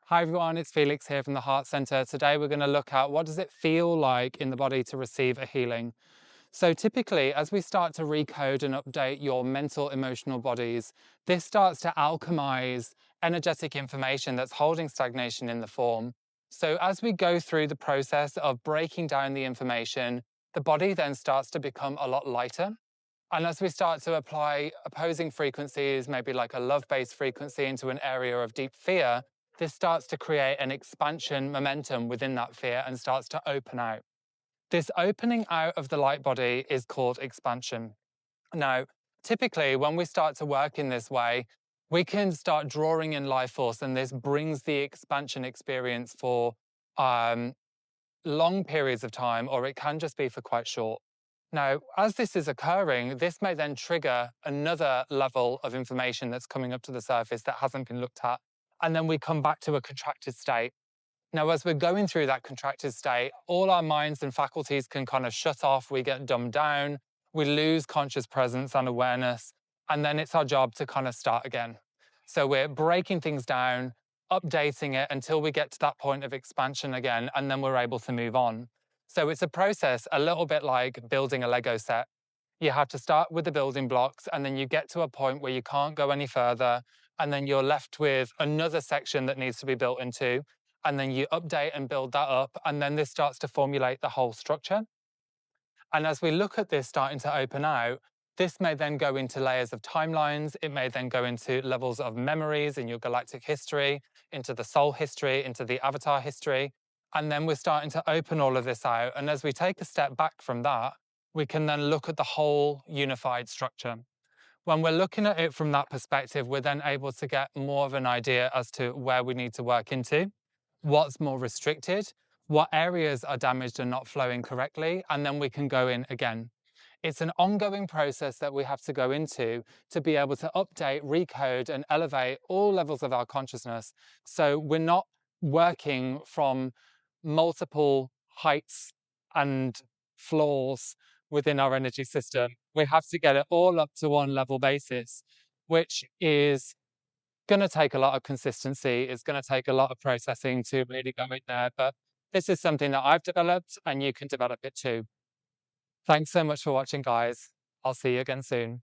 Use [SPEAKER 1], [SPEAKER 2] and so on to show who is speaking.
[SPEAKER 1] Hi everyone, it's Felix here from the Heart Center. Today we're going to look at what does it feel like in the body to receive a healing. So typically, as we start to recode and update your mental, emotional bodies, this starts to alchemize energetic information that's holding stagnation in the form. So as we go through the process of breaking down the information, the body then starts to become a lot lighter. And as we start to apply opposing frequencies, maybe like a love-based frequency into an area of deep fear, this starts to create an expansion momentum within that fear and starts to open out. This opening out of the light body is called expansion. Now, typically, when we start to work in this way, we can start drawing in life force, and this brings the expansion experience for um, long periods of time, or it can just be for quite short. Now, as this is occurring, this may then trigger another level of information that's coming up to the surface that hasn't been looked at. And then we come back to a contracted state. Now, as we're going through that contracted state, all our minds and faculties can kind of shut off. We get dumbed down. We lose conscious presence and awareness. And then it's our job to kind of start again. So we're breaking things down, updating it until we get to that point of expansion again, and then we're able to move on. So it's a process a little bit like building a Lego set. You have to start with the building blocks, and then you get to a point where you can't go any further. And then you're left with another section that needs to be built into. And then you update and build that up. And then this starts to formulate the whole structure. And as we look at this starting to open out, this may then go into layers of timelines. It may then go into levels of memories in your galactic history, into the soul history, into the avatar history. And then we're starting to open all of this out. And as we take a step back from that, we can then look at the whole unified structure. When we're looking at it from that perspective, we're then able to get more of an idea as to where we need to work into, what's more restricted, what areas are damaged and not flowing correctly, and then we can go in again. It's an ongoing process that we have to go into to be able to update, recode, and elevate all levels of our consciousness. So we're not working from multiple heights and floors within our energy system. We have to get it all up to one level basis, which is going to take a lot of consistency. It's going to take a lot of processing to really go in there. But this is something that I've developed and you can develop it too. Thanks so much for watching, guys. I'll see you again soon.